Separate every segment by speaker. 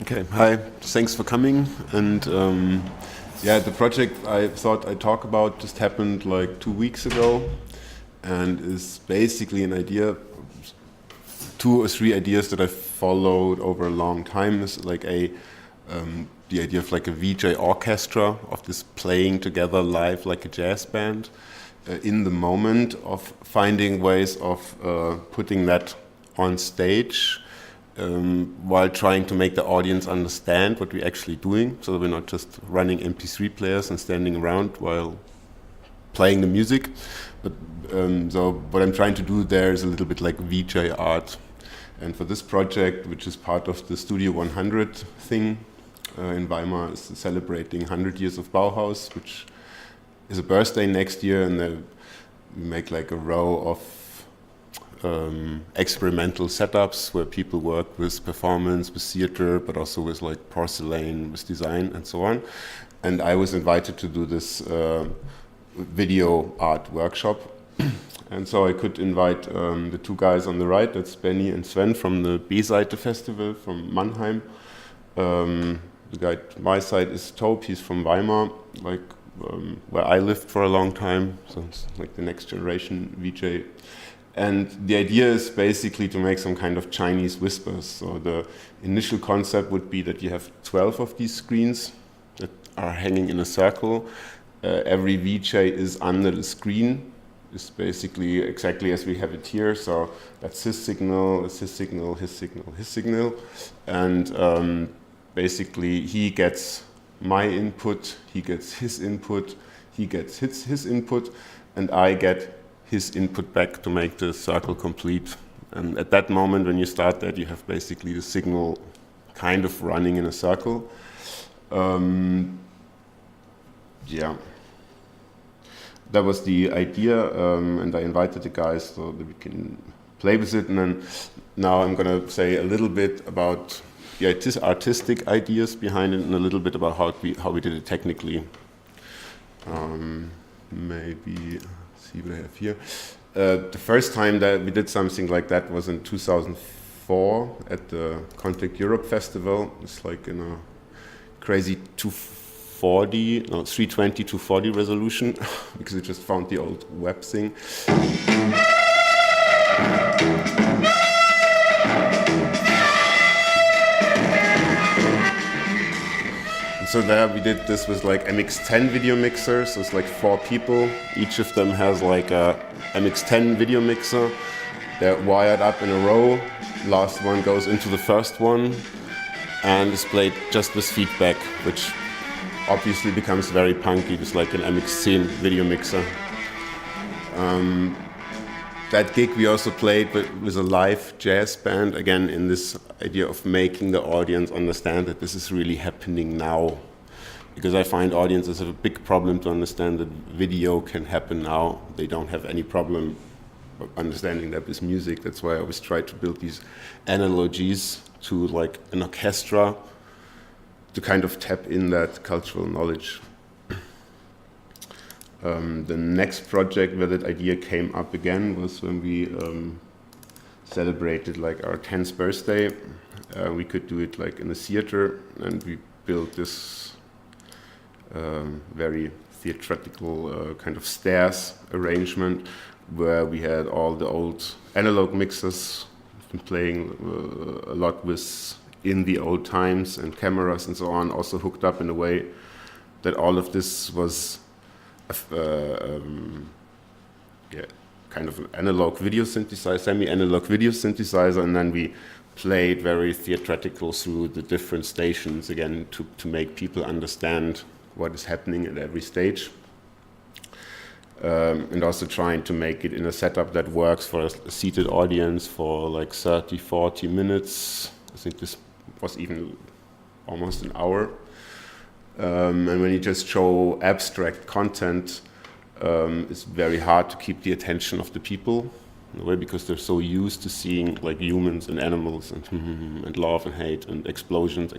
Speaker 1: Okay, hi, thanks for coming. And yeah, the project I thought I'd talk about just happened like 2 weeks ago and is basically an idea, 2 or 3 ideas that I've followed over a long time. Is like the idea of like a VJ orchestra, of this playing together live like a jazz band in the moment, of finding ways of putting that on stage while trying to make the audience understand what we're actually doing, so that we're not just running MP3 players and standing around while playing the music. But so what I'm trying to do there is a little bit like VJ art. And for this project, which is part of the Studio 100 thing in Weimar, is celebrating 100 years of Bauhaus, which is a birthday next year, and then we make like a row of experimental setups where people work with performance, with theater, but also with like porcelain, with design and so on. And I was invited to do this video art workshop. And so I could invite the 2 guys on the right, that's Benny and Sven from the B-Seite Festival from Mannheim. The guy to my side is Tobe, he's from Weimar, like where I lived for a long time, so it's like the next generation VJ. And the idea is basically to make some kind of Chinese whispers. So the initial concept would be that you have 12 of these screens that are hanging in a circle. Every VJ is under the screen. It's basically exactly as we have it here. So that's his signal, it's his signal, his signal, his signal. And basically he gets my input, he gets his input, he gets his input, and I get his input back to make the circle complete. And at that moment, when you start that, you have basically the signal kind of running in a circle. Yeah, that was the idea, and I invited the guys so that we can play with it. And then now I'm going to say a little bit about the artistic ideas behind it and a little bit about how we did it technically. Maybe see what I have here. The first time that we did something like that was in 2004 at the Contact Europe Festival. It's like in a crazy 320 to 40 resolution because we just found the old web thing. So there we did this with like MX10 video mixers, so it's like 4 people. Each of them has like a MX10 video mixer. They're wired up in a row. Last one goes into the first one and is played just with feedback, which obviously becomes very punky, just like an MX10 video mixer. That gig we also played with a live jazz band, again in this idea of making the audience understand that this is really happening now. Because I find audiences have a big problem to understand that video can happen now. They don't have any problem understanding that with music. That's why I always try to build these analogies to like an orchestra to kind of tap in that cultural knowledge. The next project where that idea came up again was when we celebrated like our 10th birthday. We could do it like in a theater, and we built this very theatrical kind of stairs arrangement where we had all the old analog mixers been playing a lot with in the old times and cameras and so on, also hooked up in a way that all of this was kind of an analog video synthesizer, semi-analog video synthesizer, and then we played very theatrical through the different stations again to make people understand what is happening at every stage. And also trying to make it in a setup that works for a seated audience for like 30, 40 minutes. I think this was even almost an hour. And when you just show abstract content, it's very hard to keep the attention of the people in a way, because they're so used to seeing like humans and animals and love and hate and explosions.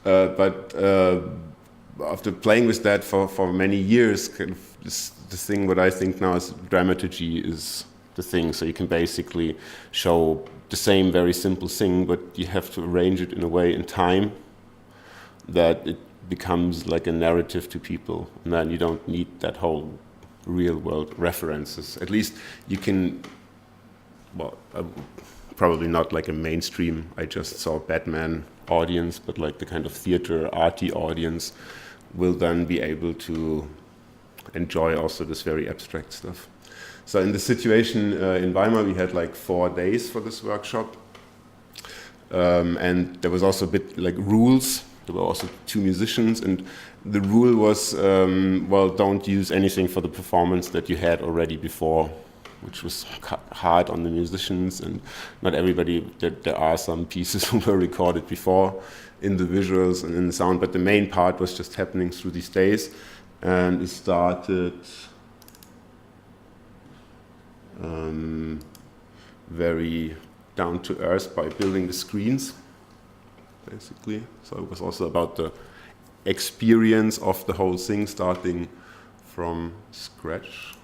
Speaker 1: But after playing with that for many years, kind of this thing what I think now is dramaturgy is the thing. So you can basically show the same very simple thing, but you have to arrange it in a way in time that it becomes like a narrative to people, and then you don't need that whole real world references. At least you can, well, probably not like a mainstream I just saw Batman audience, but like the kind of theater arty audience will then be able to enjoy also this very abstract stuff. So in the situation in Weimar, we had like 4 days for this workshop, and there was also a bit like rules. There were also 2 musicians, and the rule was, well, don't use anything for the performance that you had already before, which was hard on the musicians, and not everybody, there are some pieces who were recorded before in the visuals and in the sound, but the main part was just happening through these days, and it started very down to earth by building the screens, basically. So it was also about the experience of the whole thing, starting from scratch.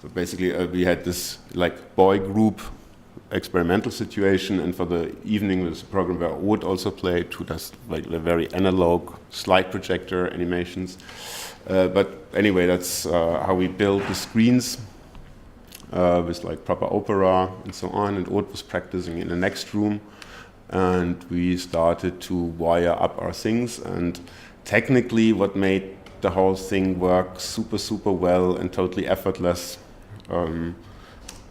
Speaker 1: So basically we had this like boy group experimental situation, and for the evening there was a program where Oud also played, who does like the very analog slide projector animations. But anyway, that's how we built the screens with like proper opera and so on, and Oud was practicing in the next room, and we started to wire up our things. And technically what made the whole thing work super well and totally effortless,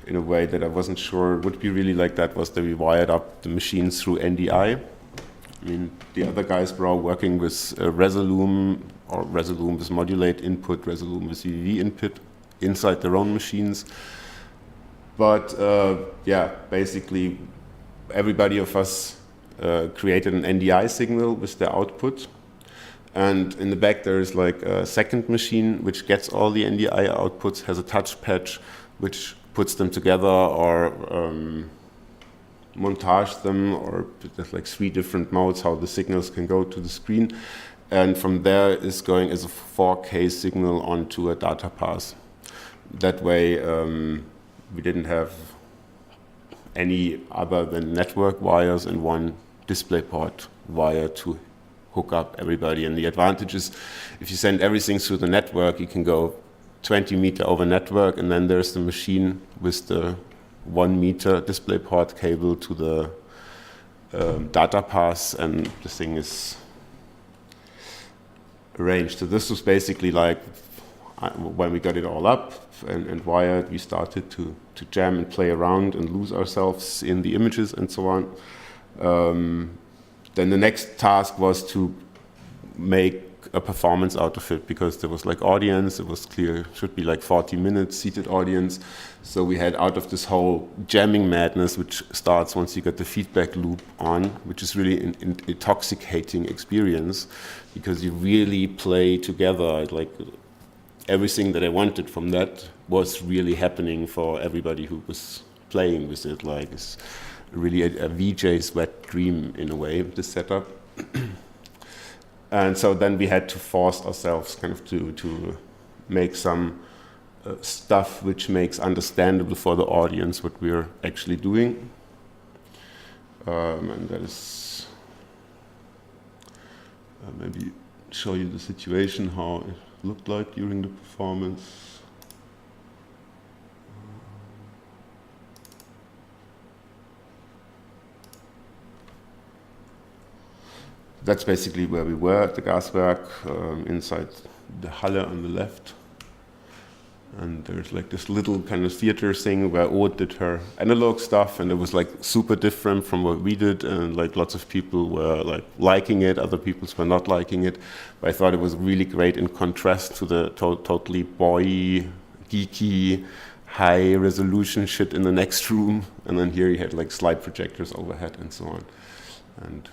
Speaker 1: in a way that I wasn't sure would be really like that, was that we wired up the machines through NDI. I mean, the other guys were all working with Resolume, or Resolume with modulate input, Resolume with VV input inside their own machines. But yeah, basically everybody of us created an NDI signal with their output. And in the back there is like a second machine which gets all the NDI outputs, has a touch patch which puts them together or montage them, or there's like 3 different modes how the signals can go to the screen. And from there is going as a 4K signal onto a data path. That way we didn't have any other than network wires and 1 DisplayPort wire to hook up everybody. And the advantage is if you send everything through the network, you can go 20 meter over network, and then there's the machine with the 1 meter DisplayPort cable to the data path, and the thing is arranged. So this was basically like when we got it all up and wired, we started to jam and play around and lose ourselves in the images and so on. Then the next task was to make a performance out of it, because there was like audience, it was clear it should be like 40 minutes seated audience. So we had, out of this whole jamming madness, which starts once you get the feedback loop on, which is really an intoxicating experience, because you really play together. Like everything that I wanted from that was really happening for everybody who was playing with it. Like it's really a VJ's wet dream in a way, this setup. And so then we had to force ourselves kind of to make some stuff which makes understandable for the audience what we're actually doing. And that is maybe show you the situation, how it looked like during the performance. That's basically where we were at the Gaswerk, inside the Halle on the left. And there's like this little kind of theater thing where Oud did her analog stuff, and it was like super different from what we did, and like lots of people were like liking it, other people were not liking it. But I thought it was really great in contrast to the totally boy, geeky, high resolution shit in the next room. And then here you had like slide projectors overhead and so on. And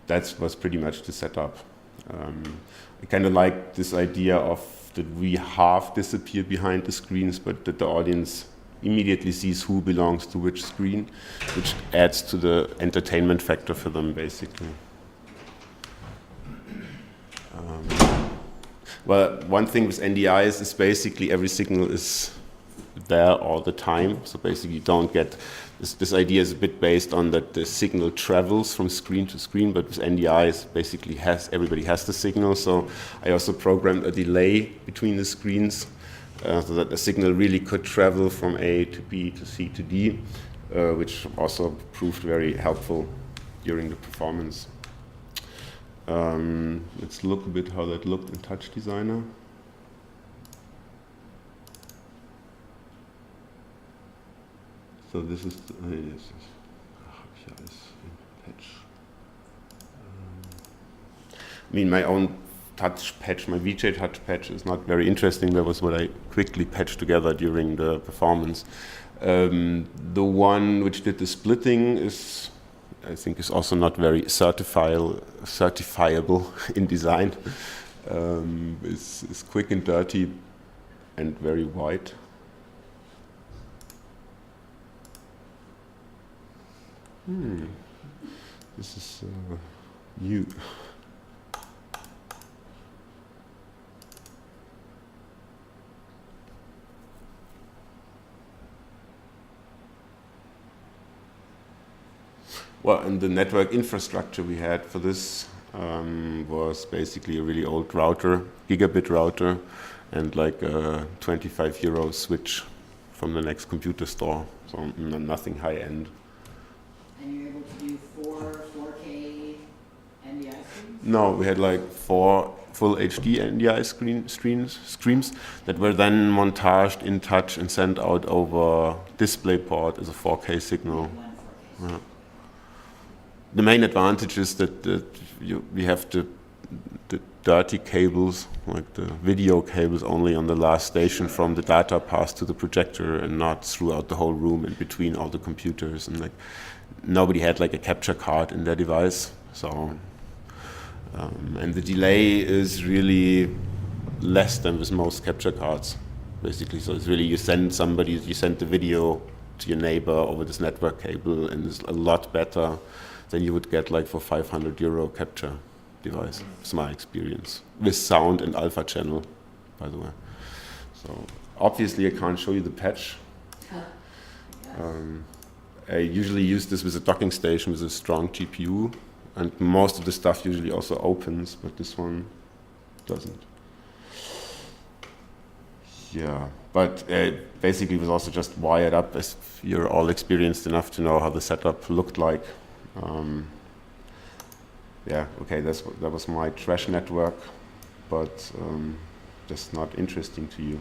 Speaker 1: that was pretty much the setup. I kind of like this idea of that we half disappear behind the screens, but that the audience immediately sees who belongs to which screen, which adds to the entertainment factor for them, basically. Well, one thing with NDIs is basically every signal is there all the time. So basically you don't get, this idea is a bit based on that the signal travels from screen to screen, but with NDIs basically everybody has the signal. So I also programmed a delay between the screens so that the signal really could travel from A to B to C to D, which also proved very helpful during the performance. Let's look a bit how that looked in Touch Designer. So this is patch. I mean, my own touch patch, my VJ touch patch is not very interesting. That was what I quickly patched together during the performance. The one which did the splitting is, I think, is also not very certifiable in design. It's quick and dirty and very white. This is new. Well, and the network infrastructure we had for this was basically a really old router, gigabit router, and like a 25 euro switch from the next computer store, so nothing high end.
Speaker 2: And you're able to do 4K NDI streams?
Speaker 1: No, we had like 4 full HD NDI streams that were then montaged in Touch and sent out over DisplayPort as a 4K signal. Yeah. The main advantage is that we have the dirty cables, like the video cables, only on the last station from the data pass to the projector, and not throughout the whole room in between all the computers. And like nobody had like a capture card in their device, so and the delay is really less than with most capture cards, basically. So it's really you send the video to your neighbor over this network cable, and it's a lot better than you would get like for 500 euro capture device. It's my experience with sound and alpha channel, by the way. So obviously I can't show you the patch. I usually use this with a docking station with a strong GPU, and most of the stuff usually also opens, but this one doesn't. Yeah, but basically it was also just wired up, as you're all experienced enough to know how the setup looked like. Yeah, okay, that was my trash network, but that's not interesting to you.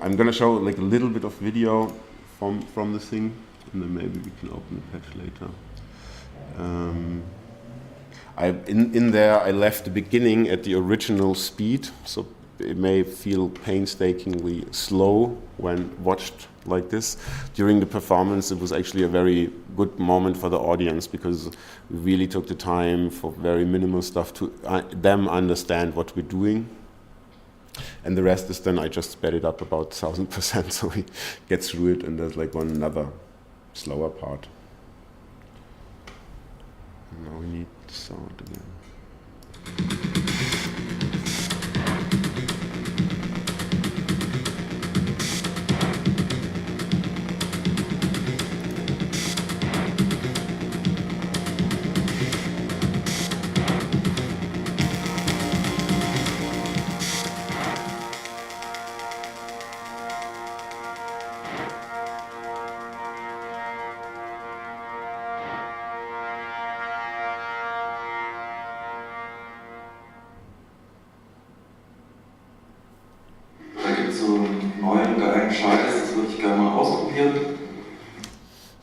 Speaker 1: I'm gonna show like a little bit of video from the thing, and then maybe we can open the patch later. In there I left the beginning at the original speed, so it may feel painstakingly slow when watched like this. During the performance, it was actually a very good moment for the audience, because we really took the time for very minimal stuff to them understand what we're doing. And the rest is then I just sped it up about 1000%, so we get through it, and there's like another slower part. And now we need the sound again.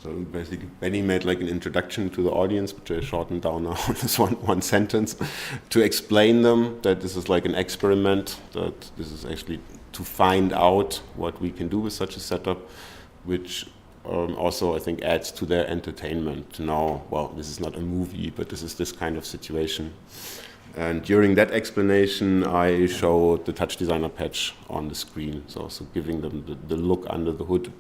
Speaker 1: So basically, Benny made like an introduction to the audience, which I shortened down now in this one sentence, to explain them that this is like an experiment, that this is actually to find out what we can do with such a setup, which also I think adds to their entertainment to know, well, this is not a movie, but this is this kind of situation. And during that explanation, I showed the Touch Designer patch on the screen, so giving them the look under the hood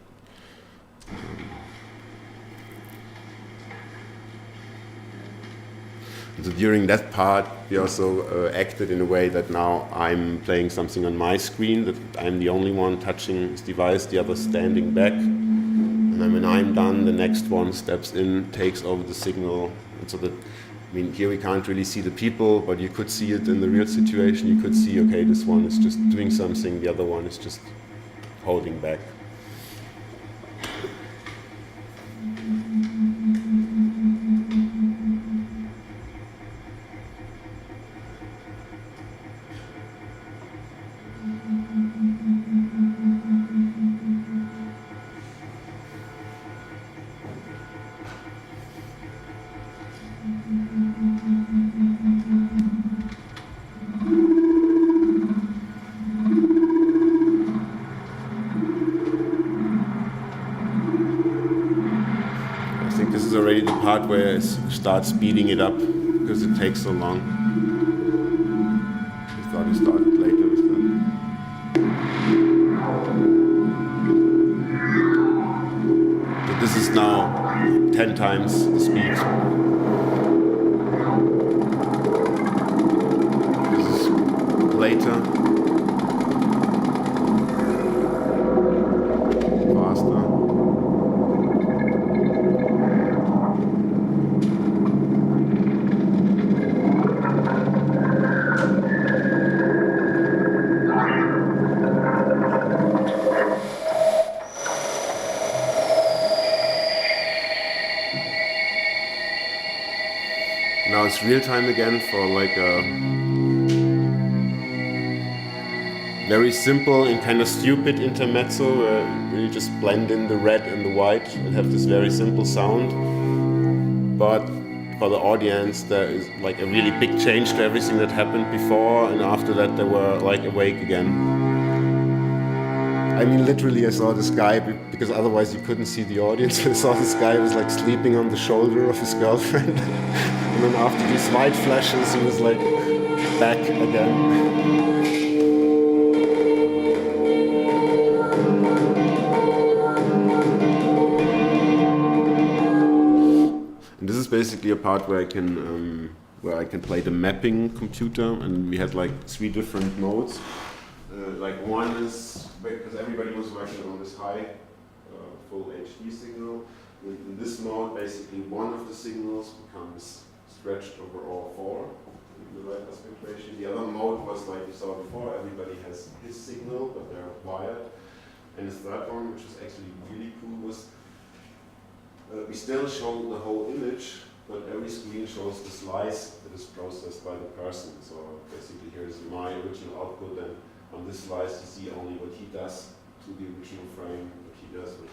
Speaker 1: So during that part, we also acted in a way that now I'm playing something on my screen, that I'm the only one touching this device, the other standing back. And then when I'm done, the next one steps in, takes over the signal. And so that, I mean, here we can't really see the people, but you could see it in the real situation. You could see, okay, this one is just doing something, the other one is just holding back. Already the part where it starts speeding it up because it takes so long. I thought it started later with that. But this is now 10 times the speed. This is later. Faster. Now it's real time again for like a very simple and kind of stupid intermezzo where you just blend in the red and the white and have this very simple sound. But for the audience there is like a really big change to everything that happened before, and after that they were like awake again. I mean, literally I saw this guy, because otherwise you couldn't see the audience. I saw this guy who was like sleeping on the shoulder of his girlfriend. And then after these white flashes, he was like back again. And this is basically a part where I can play the mapping computer, and we had like 3 different modes. Like one is, because everybody was working on this high full HD signal. In this mode, basically one of the signals becomes stretched over all 4 in the right aspect ratio. The other mode was like you saw before, everybody has his signal, but they're wired. And the third one, which was actually really cool, was we still show the whole image, but every screen shows the slice that is processed by the person. So basically here's my original output, and on this slice you see only what he does to the original frame, what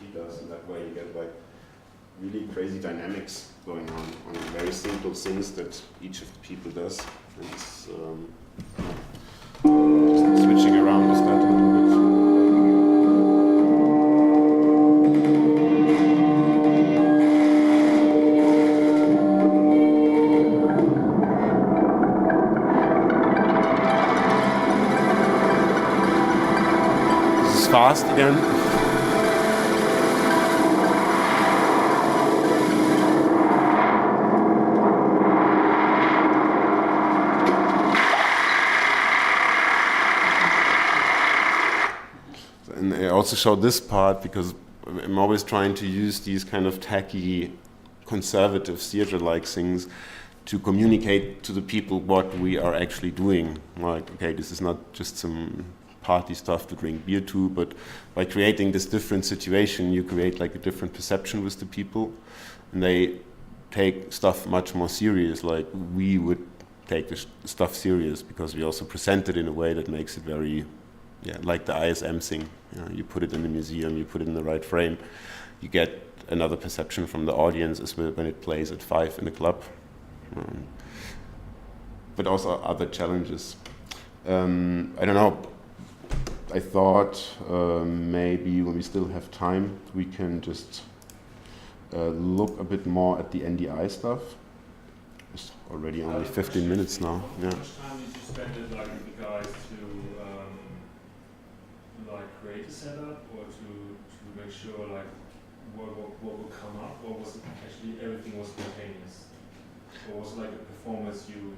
Speaker 1: he does, and that way you get like really crazy dynamics going on very simple things that each of the people does. And it's just switching around with that a little bit. Fast again. And I also show this part because I'm always trying to use these kind of tacky, conservative theater-like things to communicate to the people what we are actually doing. Like, okay, this is not just some party stuff to drink beer to, but by creating this different situation, you create like a different perception with the people, and they take stuff much more serious. Like we would take the stuff serious because we also present it in a way that makes it very, like the ISM thing. You put it in the museum, you put it in the right frame, you get another perception from the audience as well when it plays at 5 in a club. But also other challenges. I don't know. I thought maybe when we still have time, we can just look a bit more at the NDI stuff. It's already only 15 minutes now.
Speaker 3: How much time did you spend it, like, with the guys to like create a setup, or to make sure like what would come up, or was it actually everything was spontaneous? Or was it like a performance you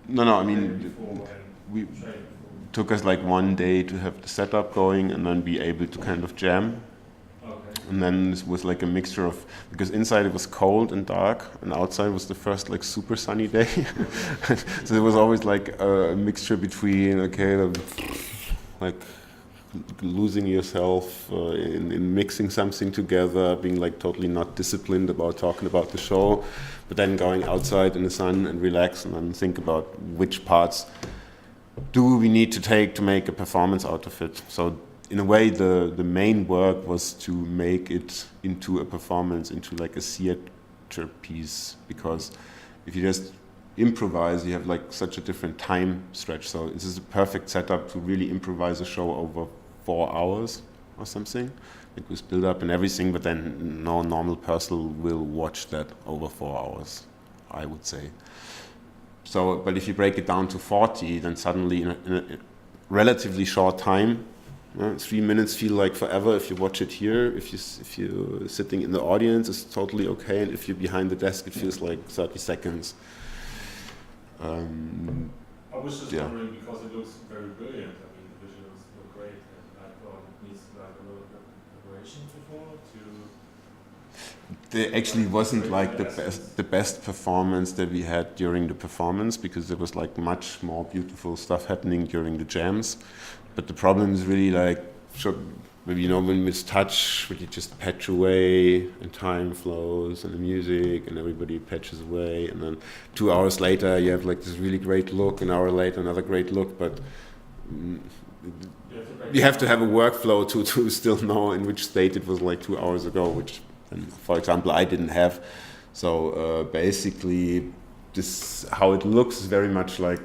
Speaker 1: No, I
Speaker 3: did
Speaker 1: mean,
Speaker 3: before and
Speaker 1: we
Speaker 3: trained before?
Speaker 1: took us like one day to have the setup going and then be able to kind of jam.
Speaker 3: Okay.
Speaker 1: And then it was like a mixture of, because inside it was cold and dark, and outside was the first like super sunny day. So it was always like a mixture between, okay, like losing yourself in mixing something together, being like totally not disciplined about talking about the show, but then going outside in the sun and relax and then think about which parts do we need to take to make a performance out of it. So in a way, the main work was to make it into a performance, into like a theater piece, because if you just improvise, you have like such a different time stretch. So this is a perfect setup to really improvise a show over 4 hours or something. It was built up and everything, but then no normal person will watch that over 4 hours, I would say. So, but if you break it down to 40, then suddenly in a relatively short time, 3 minutes feel like forever if you watch it here. If you're sitting in the audience, it's totally okay, and if you're behind the desk, it feels like 30 seconds.
Speaker 3: I was just
Speaker 1: Yeah.
Speaker 3: wondering, because it looks very brilliant. I mean, the visuals look great, and I thought it needs like a little bit of preparation before to.
Speaker 1: There actually wasn't like the best performance that we had during the performance, because there was like much more beautiful stuff happening during the jams. But the problem is really like, maybe, you know, when it's touch, when you just patch away and time flows and the music and everybody patches away, and then 2 hours later you have like this really great look, an hour later another great look, but you have to have a workflow to still know in which state it was like 2 hours ago, which, for example, I didn't have. So basically, this how it looks is very much like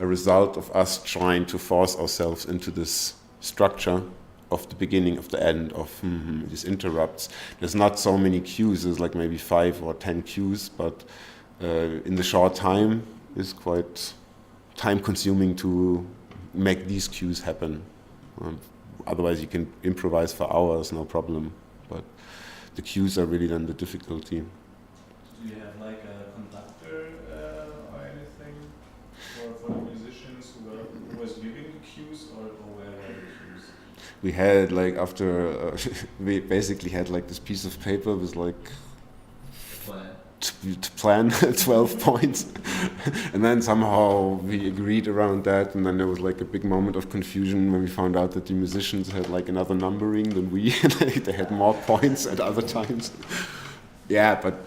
Speaker 1: a result of us trying to force ourselves into this structure of the beginning, of the end, of these interrupts. There's not so many cues, there's like maybe 5 or 10 cues, but in the short time, it's quite time consuming to make these cues happen. Otherwise you can improvise for hours, no problem, but the cues are really then the difficulty.
Speaker 3: Do you have like a conductor or anything for the musicians who was giving the cues, or where were the cues?
Speaker 1: We had like after we basically had like this piece of paper with like to plan 12 points, and then somehow we agreed around that, and then there was like a big moment of confusion when we found out that the musicians had like another numbering than we. They had more points at other times. Yeah, but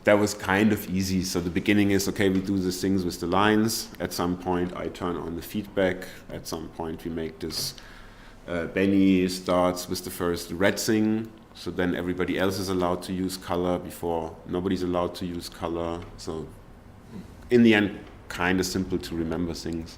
Speaker 1: that was kind of easy. So the beginning is, okay, we do these things with the lines. At some point I turn on the feedback. At some point we make this, Benny starts with the first red thing. So then everybody else is allowed to use color before nobody's allowed to use color. So in the end, kind of simple to remember things.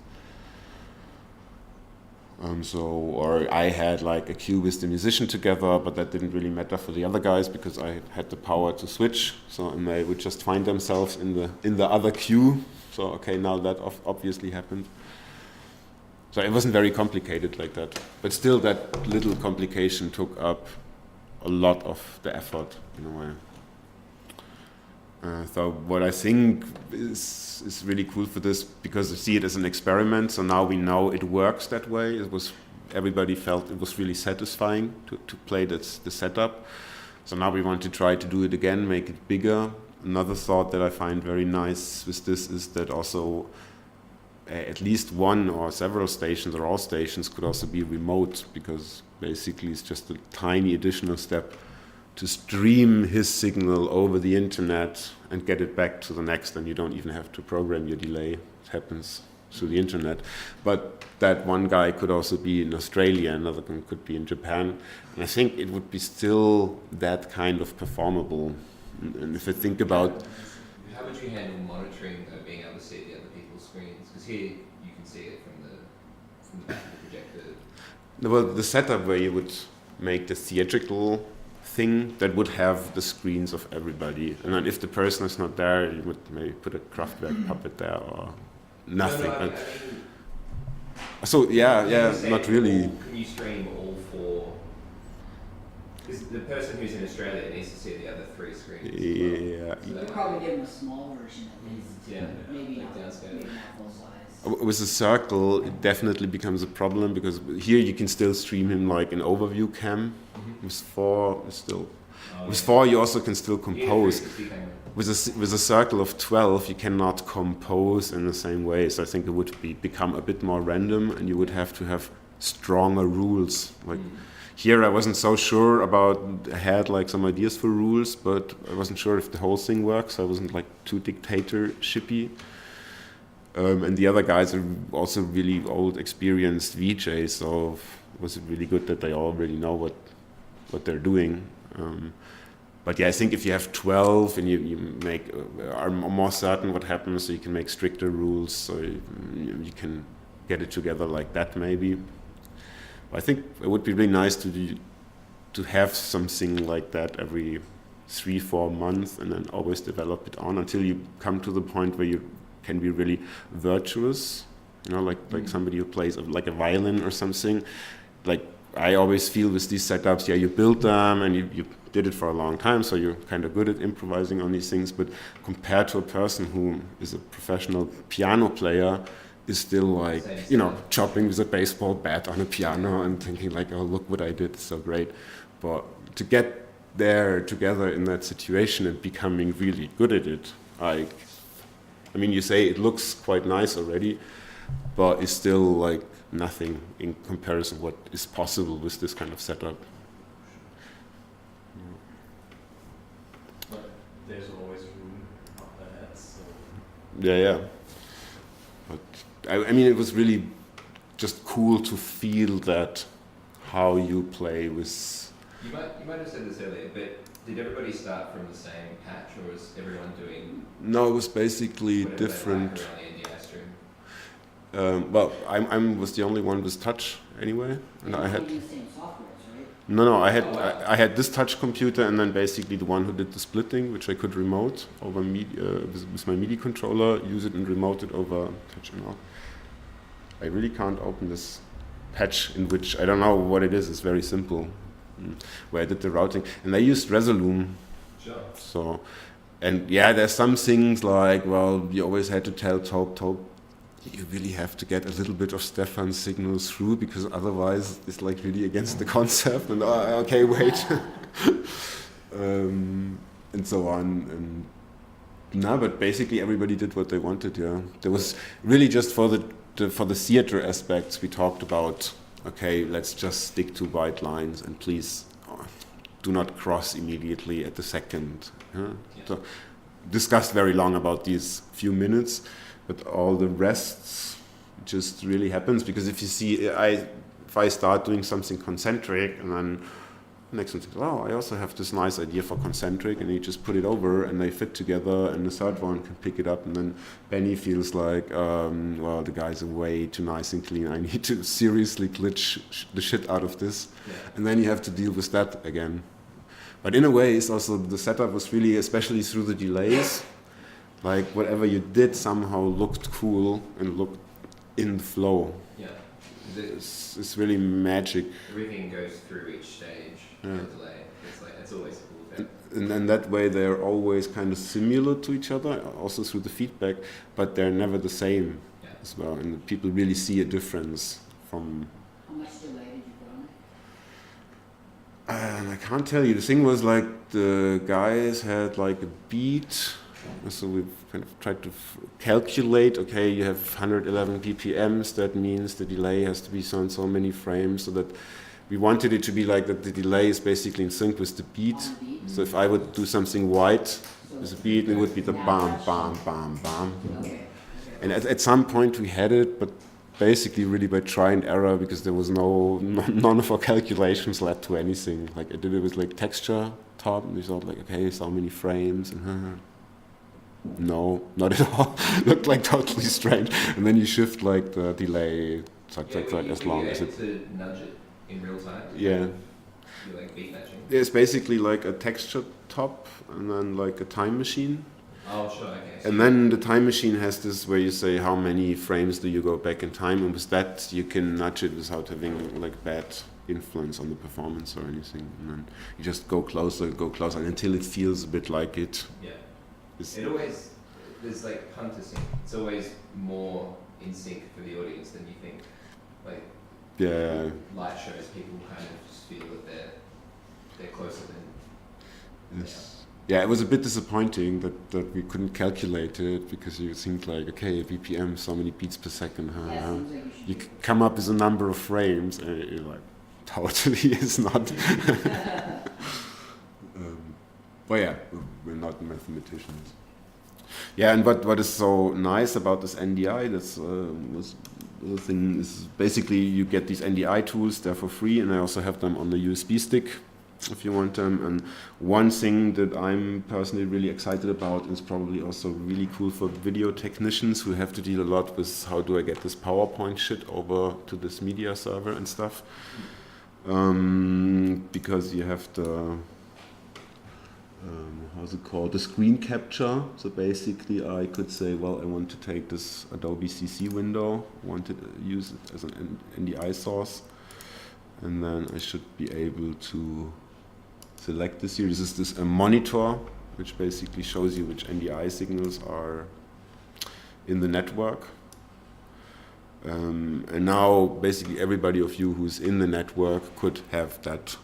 Speaker 1: Or I had like a cue with the musician together, but that didn't really matter for the other guys because I had the power to switch. So, and they would just find themselves in the other cue. So okay, now that obviously happened. So it wasn't very complicated like that, but still that little complication took up a lot of the effort in a way. So what I think is really cool for this, because I see it as an experiment, so now we know it works that way. Everybody felt it was really satisfying to play the setup. So now we want to try to do it again, make it bigger. Another thought that I find very nice with this is that also at least one or several stations or all stations could also be remote, because basically it's just a tiny additional step to stream his signal over the internet and get it back to the next, and you don't even have to program your delay. It happens through the internet. But that one guy could also be in Australia, another one could be in Japan. And I think it would be still that kind of performable. And if I think about...
Speaker 4: How would you handle monitoring, being able to see the other people's screens? Because here you can see it from the back of the projector.
Speaker 1: Well, the setup where you would make the theatrical thing that would have the screens of everybody, and then if the person is not there, you would maybe put a Kraftwerk puppet there or nothing.
Speaker 4: No, I mean,
Speaker 1: so yeah, not really.
Speaker 4: Can you stream all four Because the person who's in Australia needs to see the other 3 screens.
Speaker 1: Yeah.
Speaker 2: You could probably give them a small version at least.
Speaker 4: Yeah.
Speaker 2: Maybe
Speaker 4: Like
Speaker 2: not,
Speaker 4: downscale.
Speaker 2: maybe not full size.
Speaker 1: With a circle, it definitely becomes a problem because here you can still stream him like an overview cam. With 4, it's still. With 4, you also can still compose. With a circle of 12, you cannot compose in the same way. So I think it would become a bit more random, and you would have to have stronger rules. Like here, I wasn't so sure about. I had like some ideas for rules, but I wasn't sure if the whole thing works. So I wasn't like too dictatorshipy. And the other guys are also really old, experienced VJs, so it was really good that they all really know what they're doing. But yeah, I think if you have 12 and you are more certain what happens, so you can make stricter rules, so you can get it together like that maybe. I think it would be really nice to have something like that every 3-4 months and then always develop it on until you come to the point where you can be really virtuous, you know, like somebody who plays like a violin or something. Like I always feel with these setups, yeah, you build them and you did it for a long time, so you're kind of good at improvising on these things, but compared to a person who is a professional piano player, is still like, you know, chopping with a baseball bat on a piano and thinking like, oh, look what I did, it's so great. But to get there together in that situation and becoming really good at it, I mean, you say it looks quite nice already, but it's still like nothing in comparison to what is possible with this kind of setup.
Speaker 3: But there's always room after that, so.
Speaker 1: Yeah. But I mean, it was really just cool to feel that how you play with.
Speaker 4: You might have said this earlier, but did everybody start from the same patch, or was everyone doing?
Speaker 1: No, it was basically
Speaker 4: whatever they
Speaker 1: different.
Speaker 4: like around the NDI stream?
Speaker 1: Well, I was the only one with touch anyway, and I had.
Speaker 2: You're using the same softwares, right?
Speaker 1: No, I had
Speaker 4: Oh, wow.
Speaker 1: I had this touch computer, and then basically the one who did the splitting, which I could remote over with my MIDI controller, use it and remote it over touch and all. I really can't open this patch in which I don't know what it is. It's very simple, where I did the routing, and I used Resolume.
Speaker 4: Sure.
Speaker 1: So, and yeah, there's some things like, well, you always had to tell Taupe, you really have to get a little bit of Stefan's signal through, because otherwise it's like really against the concept, and okay, wait. And so on. And no, but basically everybody did what they wanted, yeah. There was really just for the theater aspects we talked about, okay, let's just stick to white lines and please do not cross immediately at the second. Yeah?
Speaker 4: Yeah.
Speaker 1: So discussed very long about these few minutes, but all the rest just really happens, because if you see, if I start doing something concentric and then next one says, oh, I also have this nice idea for concentric, and you just put it over and they fit together, and the third one can pick it up, and then Benny feels like, well, the guys are way too nice and clean, I need to seriously glitch the shit out of this, and then you have to deal with that again. But in a way, it's also, the setup was really, especially through the delays, like whatever you did somehow looked cool and looked in the flow.
Speaker 4: Yeah.
Speaker 1: It's really magic.
Speaker 4: Everything goes through each stage.
Speaker 1: Yeah.
Speaker 4: The delay. It's always a cool thing.
Speaker 1: And that way they're always kind of similar to each other, also through the feedback, but they're never the same as well. And people really see a difference from.
Speaker 2: How much delay did you put on it?
Speaker 1: And I can't tell you. The thing was like the guys had like a beat, so we kind of tried to calculate. Okay, you have 111 BPMs. That means the delay has to be so and so many frames, so that. We wanted it to be like that the delay is basically in sync with the beat.
Speaker 2: On the beat?
Speaker 1: So if I would do something white with the beat, it would be the bam, bam, bam, bam.
Speaker 2: Okay.
Speaker 1: And at some point we had it, but basically really by try and error, because there was none of our calculations led to anything. Like I did it with like texture top, and we thought like, okay, so many frames, and no, not at all. Looked like totally strange. And then you shift like the delay, as long as it.
Speaker 4: To nudge it in real time.
Speaker 1: Yeah.
Speaker 4: You like beat matching.
Speaker 1: It's basically like a texture top and then like a time machine.
Speaker 4: Oh, sure. Okay. So
Speaker 1: And then the time machine has this where you say how many frames do you go back in time, and with that you can nudge it without having like bad influence on the performance or anything. And then you just go closer, until it feels a bit like it.
Speaker 4: Yeah.
Speaker 1: Is
Speaker 4: It always, there's like hunter sync. It's always more in sync for the audience than you think. Like,
Speaker 1: yeah.
Speaker 4: light shows, people kind of just feel that they're closer than
Speaker 1: Yes. Yeah, it was a bit disappointing that we couldn't calculate it, because you think like, okay, BPM, so many beats per second.
Speaker 2: Yeah, seems like you
Speaker 1: You
Speaker 2: should.
Speaker 1: come up with a number of frames, and you're like, totally is not. But yeah, we're not mathematicians. Yeah, and what is so nice about this NDI, that's was the thing is basically you get these NDI tools, they're for free, and I also have them on the USB stick if you want them. And one thing that I'm personally really excited about is probably also really cool for video technicians who have to deal a lot with how do I get this PowerPoint shit over to this media server and stuff. Because you have the how's it called, the screen capture. So basically I could say, well, I want to take this Adobe CC window, want to use it as an NDI source, and then I should be able to select this here. This is a monitor which basically shows you which NDI signals are in the network. And now basically everybody of you who's in the network could have that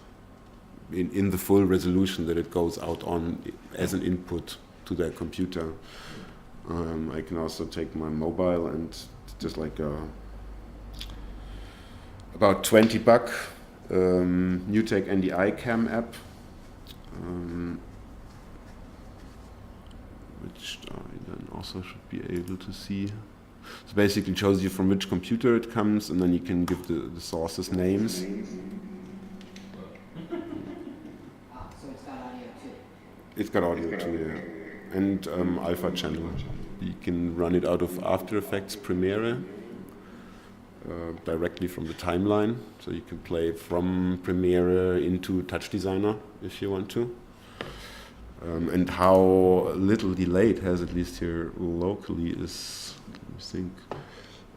Speaker 1: in the full resolution that it goes out on as an input to their computer. I can also take my mobile and just like about $20 NewTek NDI Cam app, which I then also should be able to see. So basically it shows you from which computer it comes, and then you can give the sources names.
Speaker 2: Ah, so it's got audio too.
Speaker 1: It's got audio too, yeah. And alpha channel. You can run it out of After Effects Premiere directly from the timeline. So you can play from Premiere into Touch Designer if you want to. And how little delay it has, at least here locally, is, let me think,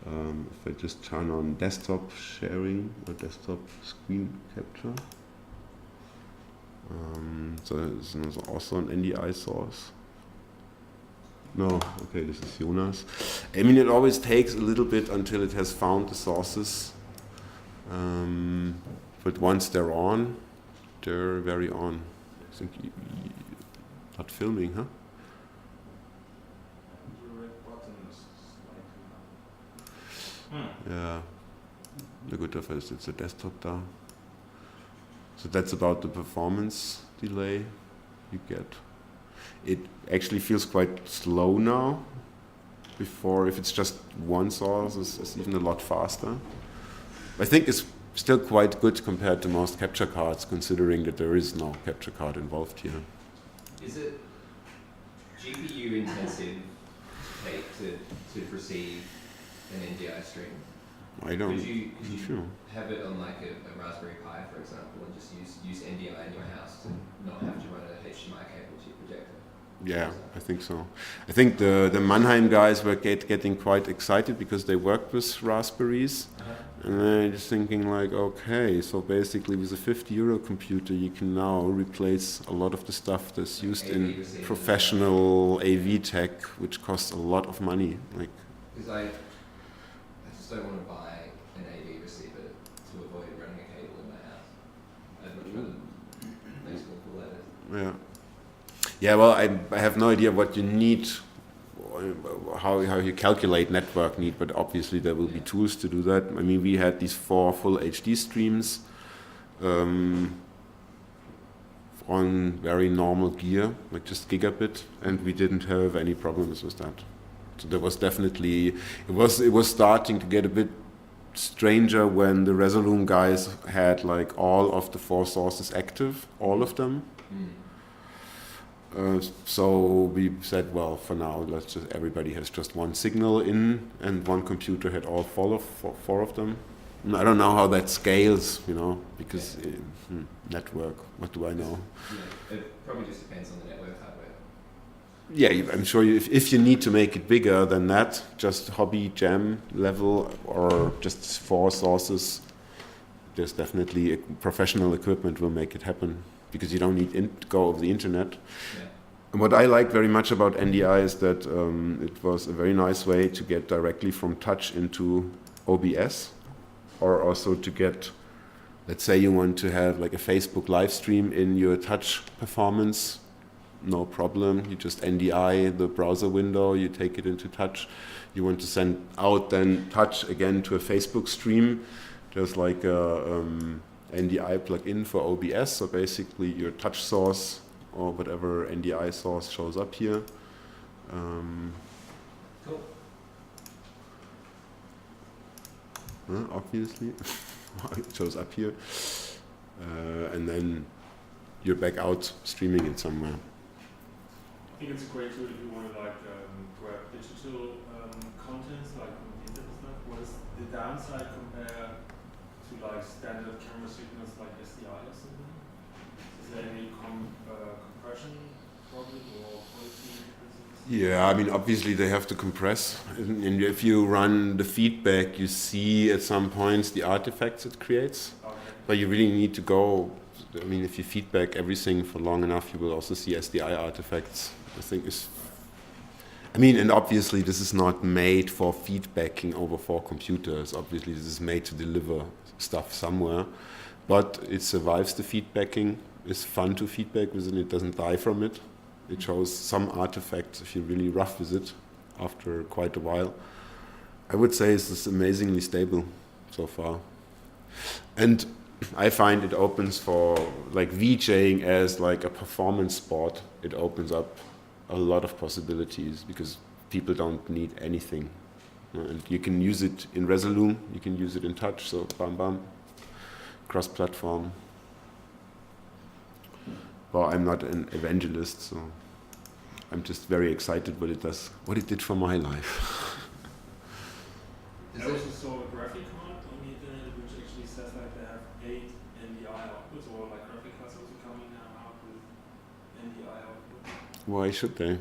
Speaker 1: if I just turn on desktop sharing or desktop screen capture. So this is also an NDI source. No, okay, this is Jonas. I mean, it always takes a little bit until it has found the sources. But once they're on, they're very on. I think not filming, huh?
Speaker 3: The red button is slightly.
Speaker 1: Yeah. The good of it is it's a desktop down. So that's about the performance delay you get. It actually feels quite slow now. Before, if it's just one source, it's even a lot faster. I think it's still quite good compared to most capture cards, considering that there is no capture card involved here.
Speaker 4: Is it GPU intensive to receive an NDI stream?
Speaker 1: I don't.
Speaker 4: Could you
Speaker 1: Sure.
Speaker 4: have it on like a Raspberry Pi, for example, and just use NDI in your house to not have to run a HDMI cable to your projector?
Speaker 1: Yeah, I think so. I think the Mannheim guys were getting quite excited because they worked with Raspberries. And they're just thinking like, okay, so basically with a €50 computer you can now replace a lot of the stuff that's used in professional AV tech, which costs a lot of money. Like,
Speaker 4: Because I just don't want to buy an AV receiver to avoid running a cable in my house. I'd much rather make school cool that is.
Speaker 1: yeah. Yeah, well, I have no idea what you need, how you calculate network need, but obviously there will be tools to do that. I mean, we had these 4 full HD streams on very normal gear, like just gigabit, and we didn't have any problems with that. So there was definitely, it was starting to get a bit stranger when the Resolume guys had like all of the 4 sources active, all of them. So we said, well, for now, let's just, everybody has just one signal in, and one computer had all 4 of them. And I don't know how that scales, you know, because network, what do I know?
Speaker 4: Yeah, it probably just depends on the network hardware.
Speaker 1: Yeah, I'm sure if you need to make it bigger than that, just hobby jam level or just 4 sources, there's definitely professional equipment will make it happen, because you don't need to go over the internet.
Speaker 4: Yeah.
Speaker 1: And what I like very much about NDI is that it was a very nice way to get directly from touch into OBS, or also to get, let's say you want to have like a Facebook live stream in your touch performance, no problem. You just NDI the browser window, you take it into touch. You want to send out then touch again to a Facebook stream. There's like a NDI plugin for OBS, so basically your touch source or whatever NDI source shows up here.
Speaker 4: Cool.
Speaker 1: Obviously, it shows up here. And then you're back out streaming it somewhere.
Speaker 3: I think it's a great tool if you want to like grab digital contents like on the internet stuff. What is the downside compared to like standard camera signals like SDI or something? Is there any compression problem or quality differences?
Speaker 1: Yeah, I mean, obviously they have to compress. And if you run the feedback, you see at some points the artifacts it creates.
Speaker 3: Okay.
Speaker 1: But you really need to go, I mean, if you feedback everything for long enough, you will also see SDI artifacts. I think is, I mean, and obviously this is not made for feedbacking over 4 computers. Obviously this is made to deliver stuff somewhere. But it survives the feedbacking. It's fun to feedback with it. It doesn't die from it. It shows some artifacts if you're really rough with it after quite a while. I would say it's amazingly stable so far. And I find it opens for like VJing as like a performance sport. It opens up a lot of possibilities because people don't need anything. And you can use it in Resolume, you can use it in touch, so bam bam, cross-platform. Well, I'm not an evangelist, so I'm just very excited what it does, what it did for my life.
Speaker 3: I also saw a graphic card on the internet which actually says like they have 8 NDI outputs, or like graphic cards also coming now out with NDI output.
Speaker 1: Why should they?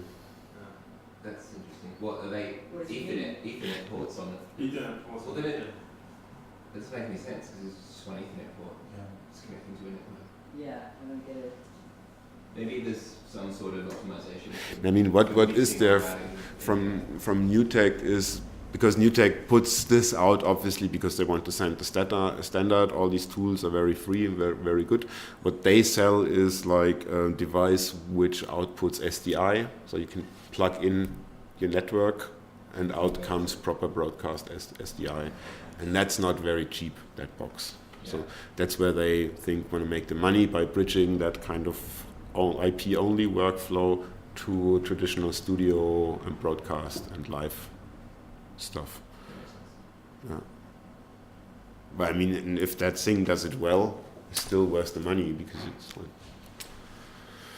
Speaker 4: That's interesting. What are they?
Speaker 2: What does it mean?
Speaker 4: Ethernet ports on it.
Speaker 3: Ethernet ports.
Speaker 4: Well, then it doesn't make any sense because it's just one Ethernet port.
Speaker 3: Yeah.
Speaker 4: It's connecting to a network.
Speaker 2: Yeah, I don't get it.
Speaker 4: Maybe there's some sort of optimization.
Speaker 1: I mean, what is there from NewTek is, because NewTek puts this out obviously because they want to send the standard. All these tools are very free and very, very good. What they sell is like a device which outputs SDI, so you can plug in your network and out comes proper broadcast SDI. And that's not very cheap, that box.
Speaker 4: Yeah.
Speaker 1: So that's where they think want to make the money, by bridging that kind of IP-only workflow to traditional studio and broadcast and live stuff. Yeah. But I mean, and if that thing does it well, it's still worth the money because it's like.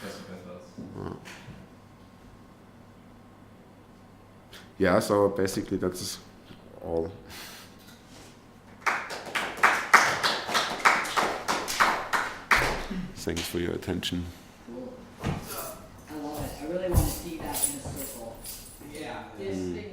Speaker 4: That's what I thought.
Speaker 1: Yeah, so basically that's all. Thanks for your attention.
Speaker 2: Cool. I love it. I really want to see that in a circle.
Speaker 4: Yeah.
Speaker 2: This thing